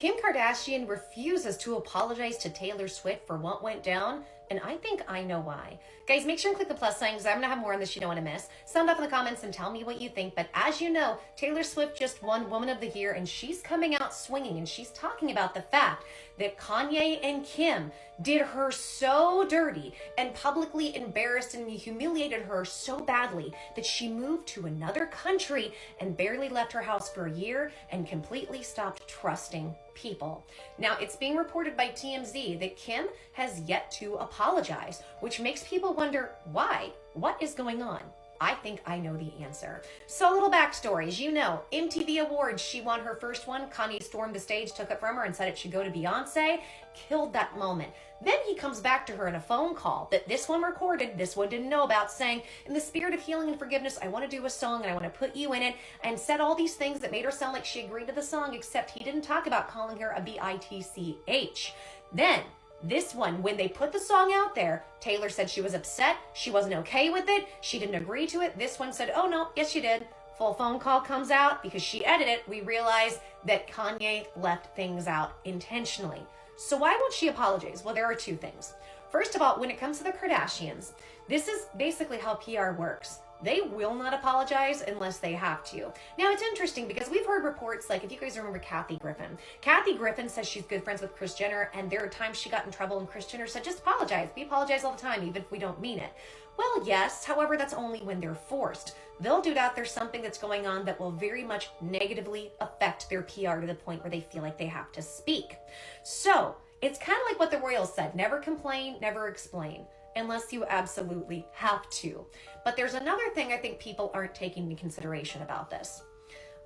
Kim Kardashian refuses to apologize to Taylor Swift for what went down, and I think I know why. Guys, make sure and click the plus sign because I'm going to have more on this you don't want to miss. Sound off in the comments and tell me what you think. But as you know, Taylor Swift just won Woman of the Year, and she's coming out swinging, and she's talking about the fact that Kanye and Kim did her so dirty and publicly embarrassed and humiliated her so badly that she moved to another country and barely left her house for a year and completely stopped trusting people. Now, it's being reported by TMZ that Kim has yet to apologize, which makes people wonder why. What is going on? I think I know the answer. So a little backstory. As you know, MTV Awards, she won her first one. Kanye stormed the stage, took it from her, and said it should go to Beyonce. Killed that moment. Then he comes back to her in a phone call that this one recorded, this one didn't know about, saying, in the spirit of healing and forgiveness, I want to do a song and I want to put you in it, and said all these things that made her sound like she agreed to the song, except he didn't talk about calling her a bitch. Then, this one, when they put the song out there, Taylor said she was upset, she wasn't okay with it, she didn't agree to it. This one said, oh no, yes you did. Full phone call comes out. Because she edited it, we realize that Kanye left things out intentionally. So why won't she apologize? Well, there are two things. First of all, when it comes to the Kardashians, this is basically how PR works. They will not apologize unless they have to. Now, it's interesting because we've heard reports, like if you guys remember Kathy Griffin. Kathy Griffin says she's good friends with Kris Jenner, and there are times she got in trouble and Kris Jenner said, just apologize. We apologize all the time, even if we don't mean it. Well, yes, however, that's only when they're forced. They'll do that. There's something that's going on that will very much negatively affect their PR to the point where they feel like they have to speak. So, it's kind of like what the Royals said, never complain, never explain, unless you absolutely have to. But there's another thing I think people aren't taking into consideration about this.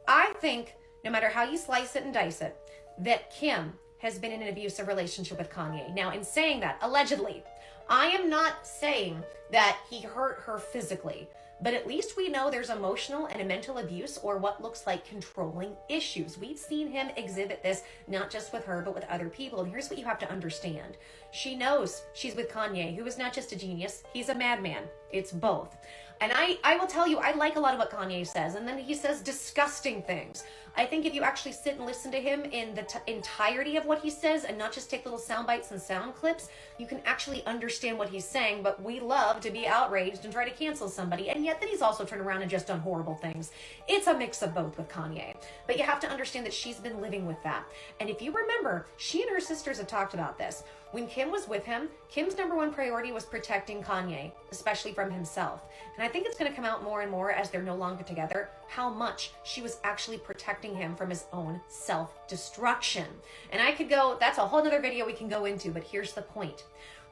I think, no matter how you slice it and dice it, that Kim has been in an abusive relationship with Kanye. Now, in saying that, allegedly, I am not saying that he hurt her physically, but at least we know there's emotional and mental abuse, or what looks like controlling issues. We've seen him exhibit this, not just with her, but with other people. And here's what you have to understand. She knows she's with Kanye, who is not just a genius, he's a madman. It's both. And I will tell you, I like a lot of what Kanye says, and then he says disgusting things. I think if you actually sit and listen to him in the entirety of what he says, and not just take little sound bites and sound clips, you can actually understand what he's saying. But we love to be outraged and try to cancel somebody, and yet then he's also turned around and just done horrible things. It's a mix of both with Kanye. But you have to understand that she's been living with that. And if you remember, she and her sisters have talked about this. When Kim was with him, Kim's number one priority was protecting Kanye, especially from himself. And I think it's going to come out more and more as they're no longer together, how much she was actually protecting him from his own self-destruction. And I could go, that's a whole other video we can go into, but here's the point.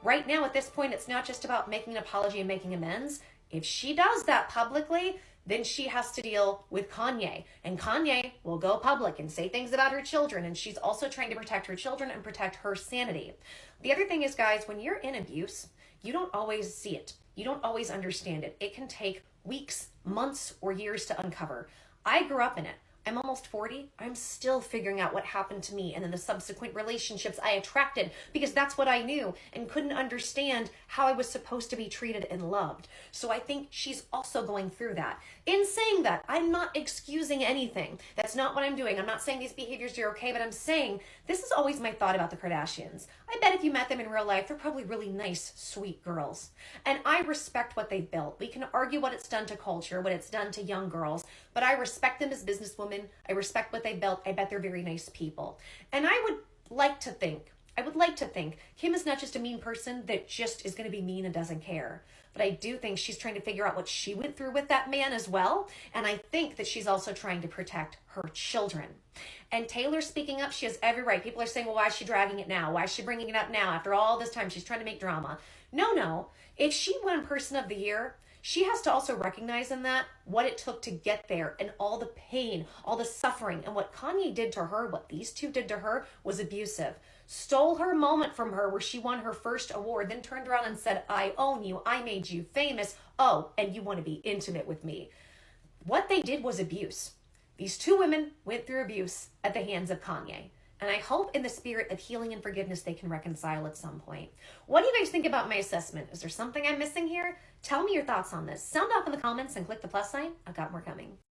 Right now, at this point, it's not just about making an apology and making amends. If she does that publicly, then she has to deal with Kanye. And Kanye will go public and say things about her children. And she's also trying to protect her children and protect her sanity. The other thing is, guys, when you're in abuse, you don't always see it. You don't always understand it. It can take weeks, months, or years to uncover. I grew up in it. I'm almost 40. I'm still figuring out what happened to me and then the subsequent relationships I attracted, because that's what I knew and couldn't understand how I was supposed to be treated and loved. So I think she's also going through that. In saying that, I'm not excusing anything. That's not what I'm doing. I'm not saying these behaviors are okay, but I'm saying this is always my thought about the Kardashians. I bet if you met them in real life, they're probably really nice, sweet girls. And I respect what they've built. We can argue what it's done to culture, what it's done to young girls, but I respect them as businesswomen. I respect what they built. I bet they're very nice people. And I would like to think Kim is not just a mean person that just is going to be mean and doesn't care. But I do think she's trying to figure out what she went through with that man as well. And I think that she's also trying to protect her children. And Taylor speaking up, she has every right. People are saying, well, why is she dragging it now? Why is she bringing it up now after all this time? She's trying to make drama. No. If she won Person of the Year, she has to also recognize in that what it took to get there and all the pain, all the suffering, and what Kanye did to her, what these two did to her was abusive. Stole her moment from her where she won her first award, then turned around and said, I own you, I made you famous, oh, and you want to be intimate with me. What they did was abuse. These two women went through abuse at the hands of Kanye. And I hope in the spirit of healing and forgiveness, they can reconcile at some point. What do you guys think about my assessment? Is there something I'm missing here? Tell me your thoughts on this. Sound off in the comments and click the plus sign. I've got more coming.